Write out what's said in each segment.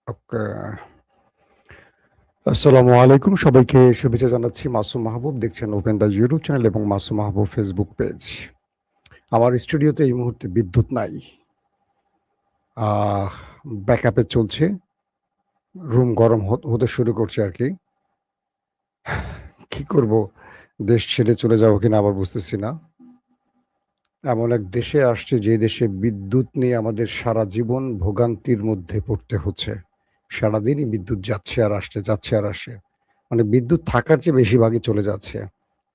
ওকে। আসসালামু আলাইকুম, সবাইকে শুভেচ্ছা জানাচ্ছি। মাসুম মাহবুব, দেখছেন ওপেন দ্য ইউটিউব চ্যানেল এবং মাসুম মাহবুব ফেসবুক পেজ। আমার স্টুডিওতে এই মুহূর্তে বিদ্যুৎ নাই। ব্যাকআপে চলছে, রুম গরম হতে শুরু করছে আর কি। কি করব, দেশ ছেড়ে চলে যাবো কিনা আবার বুঝতেছি না। এমন এক দেশে আসছে যে দেশে বিদ্যুৎ নিয়ে আমাদের সারা জীবন ভোগান্তির মধ্যে পড়তে হচ্ছে। সারাদিনই বিদ্যুৎ যাচ্ছে আর আসছে, যাচ্ছে আর আসছে। মানে বিদ্যুৎ থাকার চেয়ে বেশিরভাগই চলে যাচ্ছে।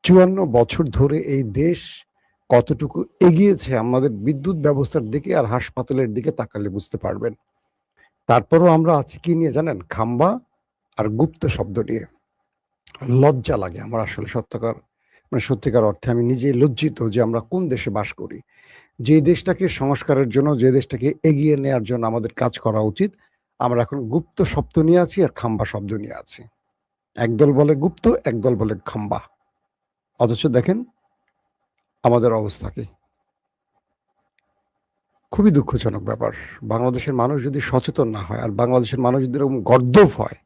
৫৪ বছর ধরে এই দেশ কতটুকু এগিয়েছে আমাদের বিদ্যুৎ ব্যবস্থার দিকে আর হাসপাতালের দিকে তাকালে বুঝতে পারবেন। তারপরও আমরা আছি কি নিয়ে জানেন? খাম্বা আর গুপ্ত শব্দ নিয়ে। লজ্জা লাগে আমার আসলে সত্যিকার অর্থে আমি নিজেই লজ্জিত যে আমরা কোন দেশে বাস করি। যে দেশটাকে সংস্কারের জন্য, যে দেশটাকে এগিয়ে নেয়ার জন্য আমাদের কাজ করা উচিত, আমরা এখন গুপ্ত শব্দ নিয়ে আছি আর খাম্বা শব্দ নিয়ে আছি। একদল বলে গুপ্ত, একদল বলে খাম্বা। অথচ দেখেন আমাদের অবস্থা কি? খুবই দুঃখজনক ব্যাপার। বাংলাদেশের মানুষ যদি সচেতন না হয় আর বাংলাদেশের মানুষ যদি এরকম গর্দভ হয়,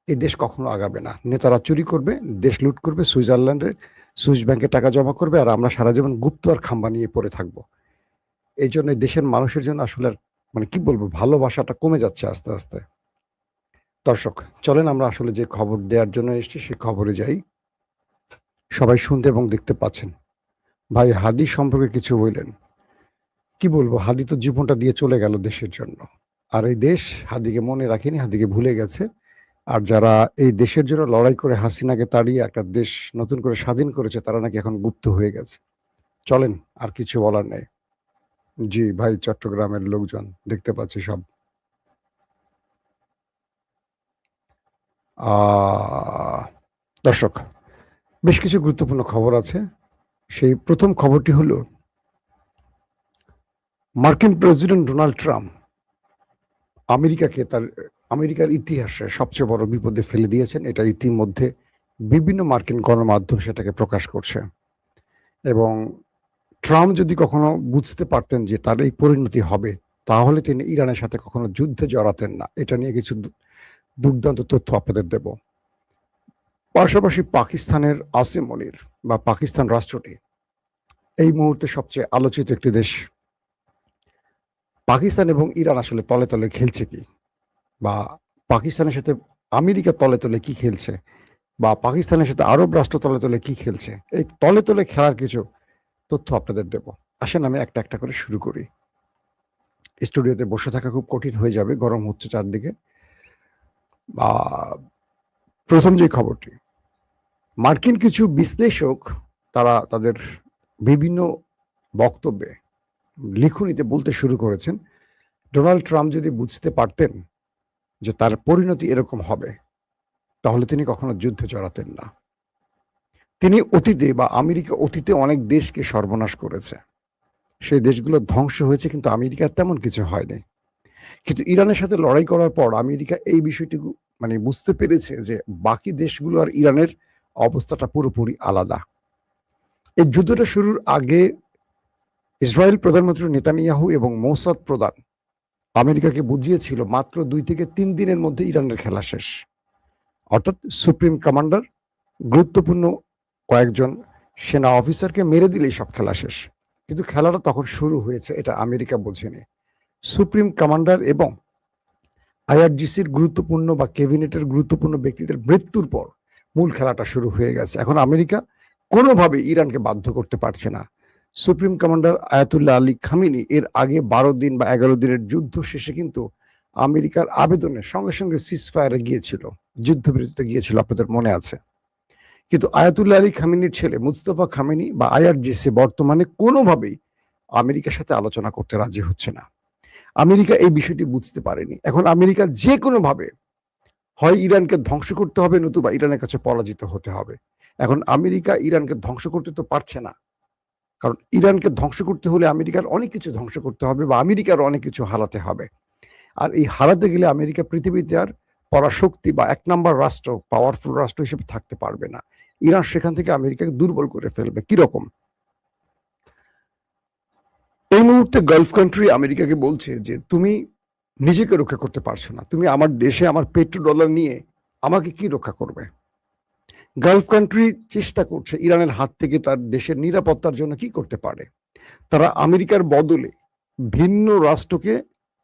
এই দেশ কখনো আগাবে না। নেতারা চুরি করবে, দেশ লুট করবে, সুইস ব্যাংকে টাকা জমা করবে আর আমরা সারা জীবন গুপ্ত আর খাম্বা নিয়ে পড়ে থাকবো। এইজন্য এই দেশের মানুষের জন্য আসলে আর মানে কি বলবো, ভালোবাসাটা কমে যাচ্ছে আস্তে, আস্তে। দর্শক, চলেন আমরা আসলে যে খবর দেওয়ার জন্য এসেছি সেই খবরে যাই। সবাই শুনতে এবং দেখতে পাচ্ছেন। ভাই হাদী সম্পর্কে কিছু বললেন। কি বলবো, হাদী তো জীবনটা দিয়ে চলে গেল দেশের জন্য। আর এই দেশ হাদীকে মনে রাখেনি, হাদীকে ভুলে গেছে। আর যারা এই দেশের জন্য লড়াই করে হাসিনাকে তাড়িয়ে একটা দেশ নতুন করে স্বাধীন করেছে, তারা নাকি এখন গুপ্ত হয়ে গেছে। চলেন, আর কিছু বলার নেই। জি ভাই, চট্টগ্রামের লোকজন দেখতে পাচ্ছি সব। দর্শক, বেশ কিছু গুরুত্বপূর্ণ খবর আছে। সেই প্রথম খবরটি হলো, মার্কিন প্রেসিডেন্ট ডোনাল্ড ট্রাম্প আমেরিকার ইতিহাসে সবচেয়ে বড় বিপদে ফেলে দিয়েছেন। এটা ইতিমধ্যে বিভিন্ন মার্কিন গণমাধ্যম সেটাকে প্রকাশ করছে। এবং ট্রাম্প যদি কখনো বুঝতে পারতেন যে তার এই পরিণতি হবে, তাহলে তিনি ইরানের সাথে কখনো যুদ্ধে জড়াতেন না। এটা নিয়ে কিছু দুর্দান্ত তথ্য আপনাদের দেব। পাশাপাশি পাকিস্তানের আসিম মনির বা পাকিস্তান রাষ্ট্রটি এই মুহূর্তে সবচেয়ে আলোচিত একটি দেশ। পাকিস্তান এবং ইরান আসলে তলে তলে খেলছে কি, বা পাকিস্তানের সাথে আমেরিকা তলে তলে কি খেলছে, বা পাকিস্তানের সাথে আরব রাষ্ট্র তলে তলে কি খেলছে, এই তলে তলে খেলার কিছু তথ্য আপনাদের দেব। আসেন আমি একটা একটা করে শুরু করি। স্টুডিওতে বসে থাকা খুব কঠিন হয়ে যাবে, গরম হচ্ছে চারদিকে। প্রথম যে খবরটি, মার্কিন কিছু বিশ্লেষক তারা তাদের বিভিন্ন বক্তব্যে লিখনিতে বলতে শুরু করেছেন, ডোনাল্ড ট্রাম্প যদি বুঝতে পারতেন যে তার পরিণতি এরকম হবে, তাহলে তিনি কখনো যুদ্ধে জড়াতেন না। তিনি অতীতে বা আমেরিকা অতীতে অনেক দেশকে সর্বনাশ করেছে। সেই দেশগুলো ধ্বংস হয়েছে, কিন্তু আমেরিকার তেমন কিছু হয়নি। কিন্তু ইরানের সাথে লড়াই করার পর আমেরিকা এই বিষয়টুকু মানে বুঝতে পেরেছে যে বাকি দেশগুলো আর ইরানের অবস্থাটা পুরোপুরি আলাদা। এই যুদ্ধটা শুরুর আগে ইসরায়েল প্রধানমন্ত্রী নেতানিয়াহু এবং মোসাদ প্রধান আমেরিকাকে বুঝিয়েছিল মাত্র 2 থেকে 3 দিনের মধ্যে ইরানের খেলা শেষ। অর্থাৎ সুপ্রিম কমান্ডার, গুরুত্বপূর্ণ কয়েকজন সেনা অফিসারকে মেরে দিলেই সব খেলা শেষ। কিন্তু খেলাটা তখন শুরু হয়েছে, এটা আমেরিকা বোঝেনি। সুপ্রিম কমান্ডার এবং আইআরজিসির গুরুত্বপূর্ণ বা ক্যাবিনেটের গুরুত্বপূর্ণ ব্যক্তিদের মৃত্যুর পর মূল খেলাটা শুরু হয়ে গেছে। এখন আমেরিকা কোনোভাবে ইরানকে বাধ্য করতে পারছে না। Supreme commander Ayatollah Ali Khamenei এর আগে 12 দিন বা 11 দিনের যুদ্ধ শেষে কিন্তু আমেরিকার আবেদনের সঙ্গে সঙ্গে সিজফায়ারে গিয়েছিল, যুদ্ধবিরতিতে গিয়েছিল, আপনাদের মনে আছে। কিন্তু আয়াতুল্লাহ আলী খামেনির ছেলে মুস্তফা খামেনি বা আইআরজিসি বর্তমানে কোনোভাবেই আমেরিকার সাথে আলোচনা করতে রাজি হচ্ছে না। আমেরিকা এই বিষয়টি বুঝতে পারেনি। এখন আমেরিকা যে কোনোভাবে হয় ইরানকে ধ্বংস করতে হবে, নতুবা ইরানের কাছে পরাজিত হতে হবে। এখন আমেরিকা ইরানকে ধ্বংস করতে তো পারছে না, কারণ ইরানকে ধ্বংস করতে হলে আমেরিকার অনেক কিছু ধ্বংস করতে হবে বা আমেরিকার অনেক কিছু হারাতে হবে। আর এই হারাতে গেলে আমেরিকা পৃথিবীতে আর পরাশক্তি বা 1 নাম্বার রাষ্ট্র, পাওয়ারফুল রাষ্ট্র হিসেবে থাকতে পারবে না। ইরান সেখান থেকে আমেরিকাকে দুর্বল করে ফেলবে। কিরকম? এই মুহূর্তে গালফ কান্ট্রি আমেরিকাকে বলছে যে তুমি নিজেকে রক্ষা করতে পারছো না, তুমি আমার দেশে আমার পেট্রো ডলার নিয়ে আমাকে কি রক্ষা করবে? গালফ কান্ট্রি চেষ্টা করছে ইরানের হাত থেকে তার দেশের নিরাপত্তার জন্য কি করতে পারে। তারা আমেরিকার বদলে ভিন্ন রাষ্ট্রকে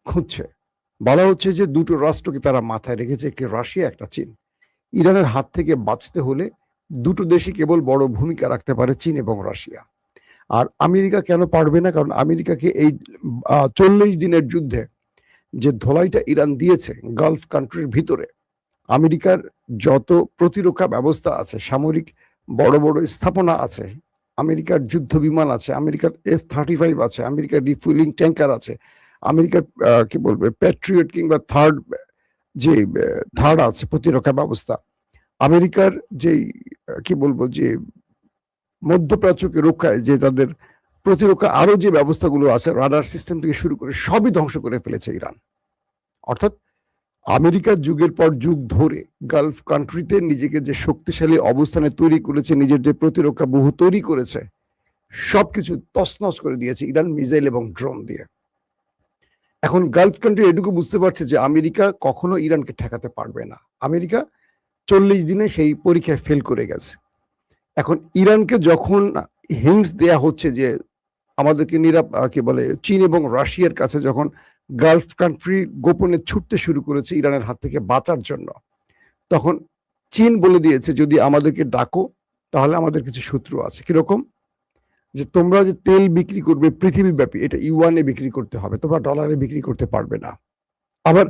খুঁজছে। বলা হচ্ছে যে দুটো রাষ্ট্রকে তারা মাথায় রেখেছে, একটি রাশিয়া, একটা চীন। ইরানের হাত থেকে বাঁচতে হলে দুটো দেশই কেবল বড় ভূমিকা রাখতে পারে, চীন এবং রাশিয়া। আর আমেরিকা কেন পারবে না? কারণ আমেরিকাকে এই 40 দিনের যুদ্ধে যে ধোলাইটা ইরান দিয়েছে গালফ কান্ট্রির ভিতরে, আমেরিকার যত প্রতিরক্ষা ব্যবস্থা আছে, সামরিক বড় বড় স্থাপনা আছে, আমেরিকার যুদ্ধ বিমান আছে, আমেরিকার F-35 আছে, আমেরিকার রিফুয়েলিং ট্যাঙ্কার আছে, আমেরিকার কি বলবে প্যাট্রিয়ট কিংবা থার্ড আছে প্রতিরক্ষা ব্যবস্থা, আমেরিকার যেই কি বলবো যে মধ্যপ্রাচ্যকে রক্ষায় যে তাদের প্রতিরক্ষা আরো যে ব্যবস্থাগুলো আছে, রাডার সিস্টেম থেকে শুরু করে সবই ধ্বংস করে ফেলেছে ইরান। অর্থাৎ আমেরিকার যুগের পর যুগ ধরে গালফ কান্ট্রিতে নিজেকে যে শক্তিশালী অবস্থানে তৈরি করেছে, নিজের যে প্রতিরক্ষা বহু তৈরি করেছে, সবকিছু তছনছ করে দিয়েছে ইরান মিসাইল এবং ড্রোন দিয়ে। এখন গালফ কান্ট্রি এটুকু বুঝতে পারছে যে আমেরিকা কখনো ইরানকে ঠেকাতে পারবে না। আমেরিকা 40 দিনে সেই পরীক্ষায় ফেল করে গেছে। এখন ইরানকে যখন হিংস দেয়া হচ্ছে যে আমাদেরকে কি বলে চীন এবং রাশিয়ার কাছে, যখন গালফ কান্ট্রি গোপনে ছুটতে শুরু করেছে ইরানের হাত থেকে বাঁচার জন্য, তখন চীন বলে দিয়েছে যদি আমাদেরকে ডাকো তাহলে আমাদের কিছু শত্রু আছে। কিরকম? যে তোমরা যে তেল বিক্রি করবে পৃথিবীব্যাপী, এটা ইউয়ানে বিক্রি করতে হবে, তোমরা ডলারে বিক্রি করতে পারবে না। আবার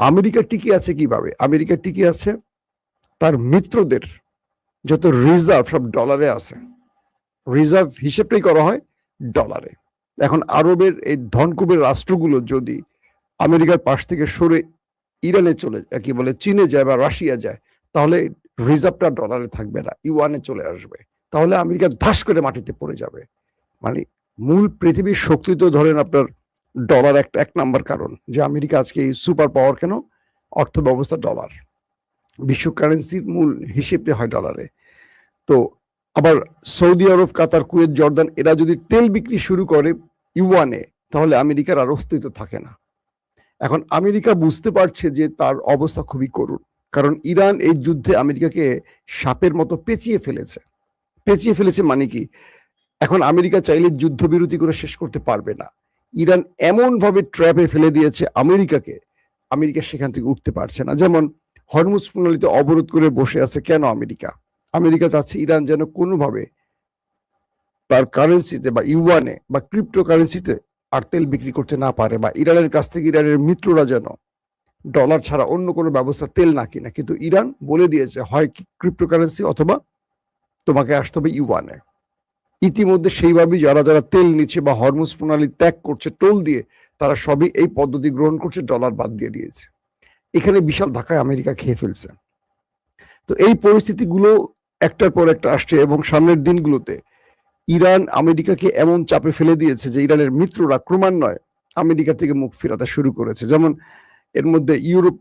আমেরিকা টিকে আছে কিভাবে? আমেরিকা টিকে আছে তার মিত্রদের যত রিজার্ভ সব ডলারে আছে, রিজার্ভ হিসেবটাই করা হয় ডলারে। এখন আরবের এই ধনকুবের রাষ্ট্রগুলো যদি আমেরিকার পাশ থেকে সরে ইরানে চলে যায়, কি বলে চীনে যায় বা রাশিয়া যায়, তাহলে রিজার্ভটা ডলারে থাকবে না, ইউয়ানে চলে আসবে। তাহলে আমেরিকা ধাস করে মাটিতে পড়ে যাবে। মানে মূল পৃথিবীর শক্তি তো ধরেন আপনার ডলার এক নাম্বার কারণ যে আমেরিকা আজকে এই সুপার পাওয়ার কেন, অর্থ ব্যবস্থা ডলার, বিশ্ব কারেন্সির মূল হিসেবটা হয় ডলারে। তো আবার সৌদি আরব, কাতার, কুয়েত, জর্দান এরা যদি তেল বিক্রি শুরু করে ইউয়ানে, তাহলে আমেরিকার আর অস্তিত্ব থাকে না। এখন আমেরিকা বুঝতে পারছে যে তার অবস্থা খুবই করুণ, কারণ ইরান এই যুদ্ধে আমেরিকাকে সাপের মতো পেঁচিয়ে ফেলেছে। মানে কি, এখন আমেরিকা চাইলে যুদ্ধবিরতি করে শেষ করতে পারবে না। ইরান এমন ভাবে ট্র্যাপে ফেলে দিয়েছে আমেরিকাকে, আমেরিকা সেখান থেকে উঠতে পারছে না। যেমন হরমুজ প্রণালীতে অবরোধ করে বসে আছে কেন আমেরিকা চাচ্ছে ইরান যেন কোনোভাবে তার কারেন্সিতে বা ইউয়ানে বা ক্রিপ্টো কারেন্সিতে আর তেল বিক্রি করতে না পারে, বা ইরানের কাছ থেকে ইরানের মিত্ররা যেন ডলার ছাড়া অন্য কোনো ব্যবস্থা তেল না কিনা। কিন্তু ইরান বলে দিয়েছে হয় ক্রিপ্টো কারেন্সি অথবা তোমাকে আসতে হবে ইউয়ানে। ইতিমধ্যে সেইভাবেই যারা যারা তেল নিচ্ছে বা হরমুজ প্রণালী ত্যাগ করছে টোল দিয়ে, তারা সবই এই পদ্ধতি গ্রহণ করছে, ডলার বাদ দিয়ে দিয়েছে। এখানে বিশাল ধাক্কায় আমেরিকা খেয়ে ফেলছে। তো এই পরিস্থিতিগুলো একটার পর একটা আসছে, এবং সামনের দিনগুলোতে ইরান আমেরিকাকে এমন চাপে ফেলে দিয়েছে যে ইরানের মিত্ররা ক্রমান্বয়ে আমেরিকা থেকে মুখ ফেরাতে শুরু করেছে। যেমন এর মধ্যে ইউরোপ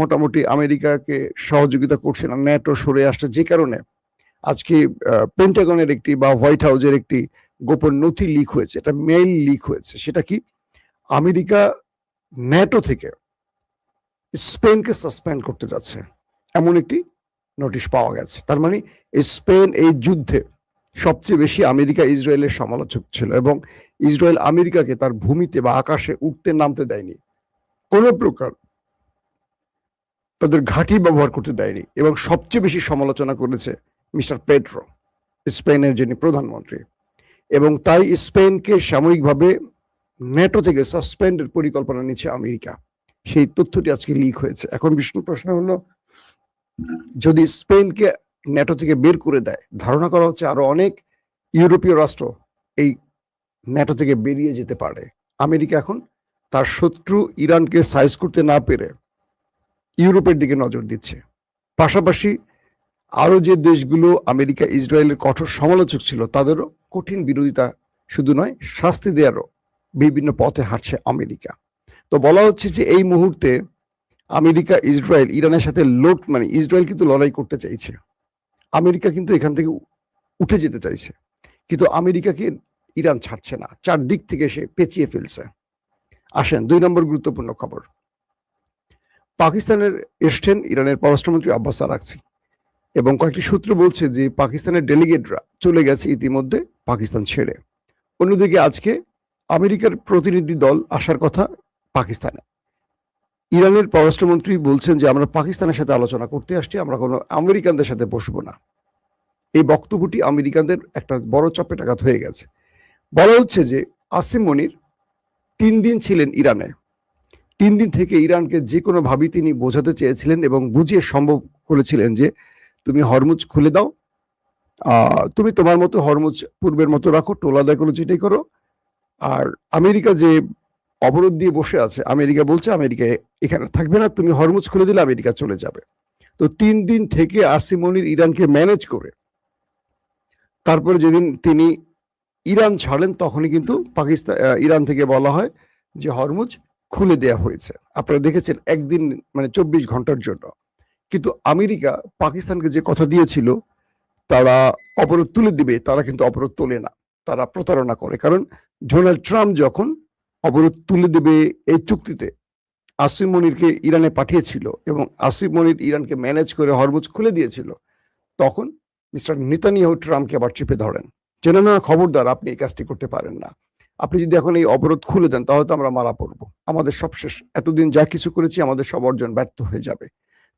মোটামুটি আমেরিকাকে সহযোগিতা করছে না, ন্যাটো সরে আসছে, যে কারণে আজকে পেন্টাগনের একটি বা হোয়াইট হাউসের একটি গোপন নথি লিক হয়েছে, এটা মেইল লিক হয়েছে। সেটা কি, আমেরিকা ন্যাটো থেকে স্পেনকে সাসপেন্ড করতে যাচ্ছে, এমন একটি নোটিশ পাওয়া গেছে। তার মানে স্পেন এই যুদ্ধে সবচেয়ে বেশি আমেরিকা ইসরায়েলের সমালোচক ছিল, এবং ইসরায়েল আমেরিকাকে তার ভূমিতে বা আকাশে উঠতে নামতে দেয়নি, কোনো প্রকার তাদের ঘাঁটি ব্যবহার করতে দেয়নি, এবং সবচেয়ে বেশি সমালোচনা করেছে মিস্টার পেড্রো, স্পেনের যিনি প্রধানমন্ত্রী। এবং তাই স্পেনকে সাময়িকভাবে ন্যাটো থেকে সাসপেন্ডের পরিকল্পনা নিচ্ছে আমেরিকা। সেই তথ্যটি আজকে লিক হয়েছে। এখন প্রশ্ন হলো, যদি স্পেনকে ন্যাটো থেকে বের করে দেয়, ধারণা করা হচ্ছে আরো অনেক ইউরোপীয় রাষ্ট্র এই ন্যাটো থেকে বেরিয়ে যেতে পারে। আমেরিকা এখন তার শত্রু ইরানকে সাইজ করতে না পেরে ইউরোপের দিকে নজর দিচ্ছে। পাশাপাশি আরো যে দেশগুলো আমেরিকা ইসরায়েলের কঠোর সমালোচক ছিল, তাদেরও কঠিন বিরোধিতা শুধু নয়, শাস্তি দেওয়ারও বিভিন্ন পথে হাঁটছে আমেরিকা। তো বলা হচ্ছে যে এই মুহূর্তে আমেরিকা ইসরায়েল ইরানের সাথে মানে ইসরায়েল কিন্তু লড়াই করতে চাইছে, আমেরিকা কিন্তু এখান থেকে উঠে যেতে চাইছে, কিন্তু আমেরিকাকে ইরান ছাড়ছে না, চারদিক থেকে সে পেঁচিয়ে ফেলছে। আসেন 2 নম্বর গুরুত্বপূর্ণ খবর। পাকিস্তানের এসছেন ইরানের পররাষ্ট্রমন্ত্রী আব্বাস আরাকচি, এবং কয়েকটি সূত্র বলছে যে পাকিস্তানের ডেলিগেটরা চলে গেছে ইতিমধ্যে পাকিস্তান ছেড়ে। অন্যদিকে আজকে আমেরিকার প্রতিনিধি দল আসার কথা পাকিস্তানে। ইরানের পররাষ্ট্রমন্ত্রী বলছেন যে আমরা পাকিস্তানের সাথে আলোচনা করতে আসছি, আমরা কোনো আমেরিকানদের সাথে বসবো না। এই বক্তব্যটি আমেরিকানদের একটা বড় চপেটাঘাত হয়ে গেছে। বলা হচ্ছে যে আসিম মনির 3 দিন ছিলেন ইরানে। 3 দিন থেকে ইরানকে যে কোনো ভাবেই তিনি বোঝাতে চেয়েছিলেন এবং বুঝিয়ে সম্ভব করেছিলেন যে তুমি হরমুজ খুলে দাও, তুমি তোমার মতো হরমুজ পূর্বের মতো রাখো, টোলাদায় কোনো যেটাই করো। আর আমেরিকা যে অবরোধ দিয়ে বসে আছে, আমেরিকা বলছে আমেরিকা এখানে থাকবে না, তুমি হরমুজ খুলে দিলে আমেরিকা চলে যাবে। তো 3 দিন থেকে আসিম মনির ইরানকে ম্যানেজ করে তারপরে যেদিন তিনি ইরান ছাড়লেন তখনই কিন্তু পাকিস্তান ইরান থেকে বলা হয় যে হরমুজ খুলে দেয়া হয়েছে। আপনারা দেখেছেন একদিন মানে 24 ঘন্টার জন্য। কিন্তু আমেরিকা পাকিস্তানকে যে কথা দিয়েছিল তারা অবরোধ তুলে দিবে, তারা কিন্তু অবরোধ তোলে না, তারা প্রতারণা করে। কারণ ডোনাল্ড ট্রাম্প যখন অবরোধ তুলে দেবে এই চুক্তিতে আসিম মনিরকে ইরানে পাঠিয়েছিল এবং আসিম মনির ইরানকে ম্যানেজ করে হরমুজ খুলে দিয়েছিল, তখন মিস্টার নেতানিয়াহু ট্রাম্পকে আবার চেপে ধরেন যে না, খবরদার, আপনি এই কাজটি করতে পারেন না। আপনি যদি এখন এই অবরোধ খুলে দেন তাহলে তো আমরা মারা পড়বো, আমাদের সব শেষ, এতদিন যা কিছু করেছি আমাদের সব অর্জন ব্যর্থ হয়ে যাবে।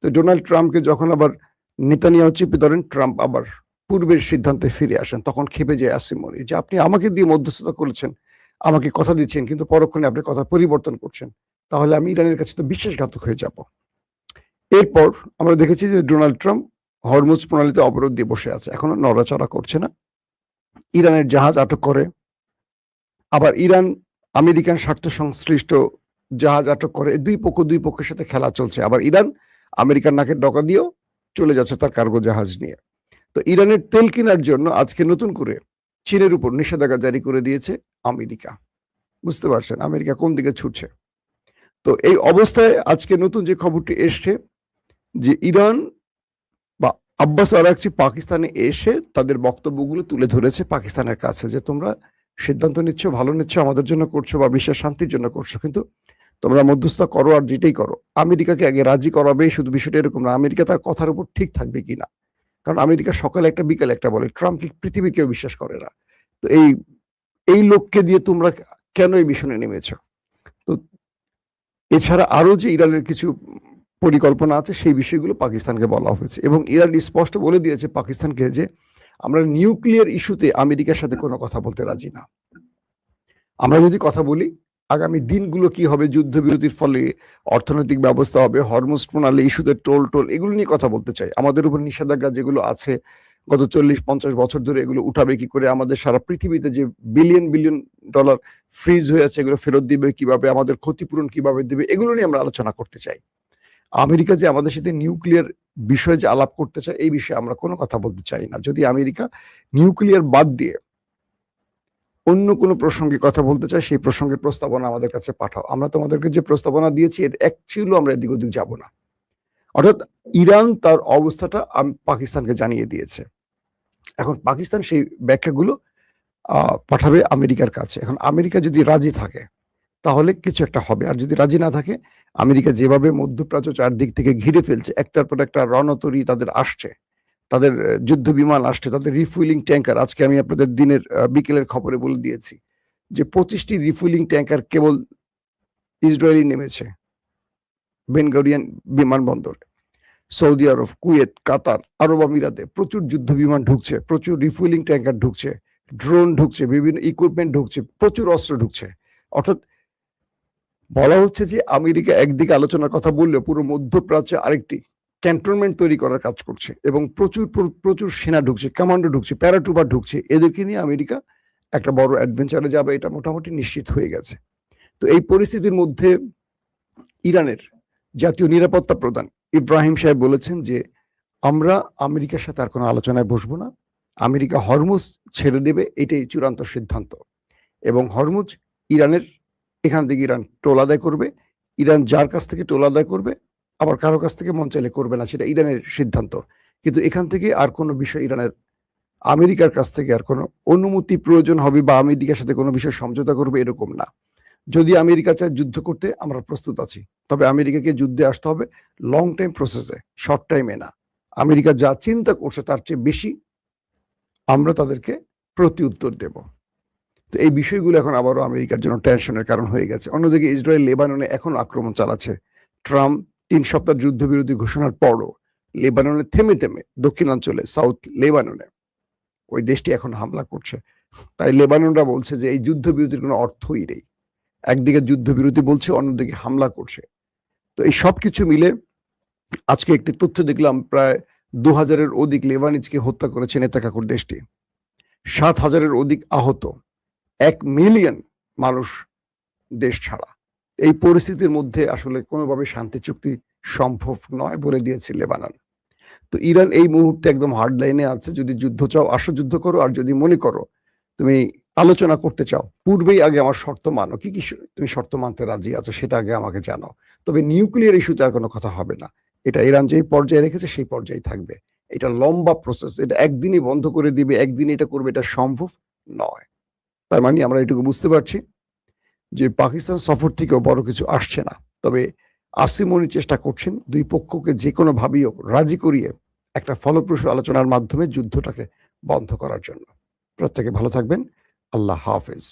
তো ডোনাল্ড ট্রাম্পকে যখন আবার নেতানিয়াহু চেপে ধরেন, ট্রাম্প আবার পূর্বের সিদ্ধান্তে ফিরে আসেন। তখন খেপে যায় আসিম মনির যে আপনি আমাকে দিয়ে মধ্যস্থতা করেছেন, আমাকে কথা দিচ্ছেন, কিন্তু পরক্ষণে আপনি কথা পরিবর্তন করছেন, তাহলে আমি ইরানের কাছে তো বিশ্বাসঘাতক হয়ে যাব। এরপর আমরা দেখেছি যে ডোনাল্ড ট্রাম্প হরমুজ প্রণালীতে অবরোধ দিয়ে বসে আছে, এখনো নড়াচড়া করছে না। ইরানের জাহাজ আটক করে, আবার ইরান আমেরিকান স্বার্থ সংশ্লিষ্ট জাহাজ আটক করে। দুই পক্ষের সাথে খেলা চলছে। আবার ইরান আমেরিকার নাকের ডগা দিয়েও চলে যাচ্ছে তার কার্গো জাহাজ নিয়ে। তো ইরানের তেল কেনার জন্য আজকে নতুন করে চীনের উপর নিষেধাজ্ঞা জারি করে দিয়েছে আমেরিকা। বুঝতে পারছেন আমেরিকা কোন দিকে ছুটছে। তো এই অবস্থায় আজকে নতুন যে খবরটি এসছে যে ইরান বা আব্বাস আরাকচি পাকিস্তানে এসে তাদের বক্তব্যগুলো তুলে ধরেছে পাকিস্তানের কাছে যে তোমরা সিদ্ধান্ত নিচ্ছ, ভালো নিচ্ছ, আমাদের জন্য করছো বা বিশ্বের শান্তির জন্য করছো, কিন্তু তোমরা মধ্যস্থতা করো আর যেটাই করো আমেরিকাকে আগে রাজি করাবে। শুধু বিষয়টা এরকম না, আমেরিকা তার কথার উপর ঠিক থাকবে কিনা। কারণ আমেরিকা সকালে একটা বিকালে একটা বলে, ট্রাম্পকে পৃথিবীর কেউ বিশ্বাস করে না। তো এই লোককে দিয়ে তোমরা কেন এই মিশনে নেমেছো। তো এছাড়া আরো যে ইরানের কিছু পরিকল্পনা আছে সেই বিষয়গুলো পাকিস্তানকে বলা হয়েছে এবং ইরান স্পষ্ট বলে দিয়েছে পাকিস্তানকে যে আমরা নিউক্লিয়ার ইস্যুতে আমেরিকার সাথে কোনো কথা বলতে রাজি না। আমরা যদি কথা বলি আগামী দিনগুলো কি হবে, যুদ্ধবিরতির ফলে অর্থনৈতিক ব্যবস্থা হবে, হরমুজ প্রণালী ইস্যুতে টোল এগুলো নিয়ে কথা বলতে চাই। আমাদের উপর নিষেধাজ্ঞা যেগুলো আছে গত 40-50 বছর ধরে, এগুলো উঠাবে কি করে, আমাদের সারা পৃথিবীতে যে বিলিয়ন ডলার ফ্রিজ হয়ে আছে এগুলো ফেরত দিবে কিভাবে, আমাদের ক্ষতিপূরণ কিভাবে দিবে, এগুলো নিয়ে আমরা আলোচনা করতে চাই। আমেরিকা যে আমাদের সাথে নিউক্লিয়ার বিষয়ে যে আলাপ করতে চায় এই বিষয়ে আমরা কোনো কথা বলতে চাই না। যদি আমেরিকা নিউক্লিয়ার বাদ দিয়ে অন্য কোনো প্রসঙ্গে কথা বলতে চায় সেই প্রসঙ্গের প্রস্তাবনা আমাদের কাছে পাঠাও। আমরা তোমাদেরকে যে প্রস্তাবনা দিয়েছি এর অ্যাকচুয়ালি আমরা এদিক ওদিক যাব না। অর্থাৎ ইরান তার অবস্থাটা পাকিস্তানকে জানিয়ে দিয়েছে। এখন পাকিস্তান সেই ব্যাখ্যাগুলো পাঠাবে আমেরিকার কাছে। এখন আমেরিকা যদি রাজি থাকে তাহলে কিছু একটা হবে, আর যদি রাজি না থাকে, আমেরিকা যেভাবে মধ্যপ্রাচ্য চারদিক থেকে ঘিরে ফেলছে, একটার পর একটা রণতরী তাদের আসছে, তাদের যুদ্ধ বিমান আসছে, তাদের রিফুয়েলিং ট্যাঙ্কার। আজকে আমি আপনাদের দিনের বিকেলের খবরে বলে দিয়েছি যে 25টি রিফুয়েলিং ট্যাঙ্কার কেবল ইসরায়েলি নেমেছে বেনগরিয়ান বিমানবন্দরে। সৌদি আরব, কুয়েত, কাতার, আরব আমিরাতে প্রচুর যুদ্ধ বিমান ঢুকছে, প্রচুর রিফুয়েলিং ট্যাঙ্কার ঢুকছে, ড্রোন ঢুকছে, বিভিন্ন ইকুইপমেন্ট ঢুকছে, প্রচুর অস্ত্র ঢুকছে। অর্থাৎ বলা হচ্ছে যে আমেরিকা একদিকে আলোচনার কথা বললেও পুরো মধ্যপ্রাচ্যে আরেকটি ক্যান্টনমেন্ট তৈরি করার কাজ করছে এবং প্রচুর সেনা ঢুকছে, কমান্ডো ঢুকছে, প্যারাট্রুপার ঢুকছে। এদেরকে নিয়ে আমেরিকা একটা বড় অ্যাডভেঞ্চারে যাবে, এটা মোটামুটি নিশ্চিত হয়ে গেছে। তো এই পরিস্থিতির মধ্যে ইরানের জাতীয় নিরাপত্তা প্রধান ইব্রাহিম সাহেব বলেছেন যে আমরা আমেরিকার সাথে আর কোনো আলোচনায় বসবো না, আমেরিকা হরমুজ ছেড়ে দেবে, এটাই চূড়ান্ত সিদ্ধান্ত। এবং হরমুজ ইরানের, এখান থেকে ইরান টোল আদায় করবে, ইরান যার কাছ থেকে টোল আদায় করবে আবার কারো কাছ থেকে মন চাইলে করবে না, সেটা ইরানের সিদ্ধান্ত। কিন্তু এখান থেকে আর কোনো বিষয় ইরানের আমেরিকার কাছ থেকে আর কোনো অনুমতি প্রয়োজন হবে বা আমেরিকার সাথে কোনো বিষয় সমঝোতা করবে এরকম না। যদি আমেরিকা চায় যুদ্ধ করতে, আমরা প্রস্তুত আছি। তবে আমেরিকাকে যুদ্ধে আসতে হবে লং টাইম প্রসেসে, শর্ট টাইমে না। আমেরিকা যা চিন্তা করছে তার চেয়ে বেশি আমরা তাদেরকে প্রতি উত্তর দেব। তো এই বিষয়গুলো এখন আবারও আমেরিকার জন্য টেনশনের কারণ হয়ে গেছে। অন্যদিকে ইসরায়েল লেবাননে এখন আক্রমণ চালাচ্ছে। ট্রাম্প ৩ সপ্তাহ যুদ্ধবিরতি ঘোষণার পরও লেবাননে থেমে থেমে দক্ষিণাঞ্চলে সাউথ লেবাননে ওই দেশটি এখন হামলা করছে। তাই লেবাননরা বলছে যে এই যুদ্ধবিরতির কোনো অর্থই নেই। একদিকে যুদ্ধবিরতি বলছে, অন্যদিকে হামলা করছে। তো এই সবকিছু মিলে আজকে একটি তথ্য দেখলাম, প্রায় ২,০০০-এর অধিক লেবানিজকে হত্যা করেছে নেতাকাকুর দেশটি। ৭,০০০-এর অধিক আহত, ১ মিলিয়ন মানুষ দেশ ছাড়া। এই পরিস্থিতির মধ্যে আসলে কোনোভাবে শান্তি চুক্তি সম্ভব নয় বলে দিয়েছে লেবানন। তো ইরান এই মুহূর্তে একদম হার্ড লাইনে আছে। যদি যুদ্ধ চাও আসো, যুদ্ধ করো। আর যদি মনে করো তুমি আলোচনা করতে চাও, পূর্বেই আগে আমার শর্ত মানো। কি কি তুমি শর্ত মানতে রাজি আছো সেটা আগে আমাকে জানাও। তবে নিউক্লিয়ার ইস্যুতে আর কোনো কথা হবে না। এটা ইরান যেই পর্যায়ে রেখেছে সেই পর্যায়ে থাকবে। এটা লম্বা প্রসেস। এটা একদিনই বন্ধ করে দিবে, একদিনই এটা করবে, এটা সম্ভব নয়। তার মানে আমরা এটুকু বুঝতে পারছি যে পাকিস্তান সফর থেকেও বড় কিছু আসছে না। তবে আসিম মনির চেষ্টা করছেন দুই পক্ষকে যে কোনো ভাবেই হোক রাজি করিয়ে একটা ফলপ্রসূ আলোচনার মাধ্যমে যুদ্ধটাকে বন্ধ করার জন্য। প্রত্যেকে ভালো থাকবেন। আল্লাহ হাফেজ।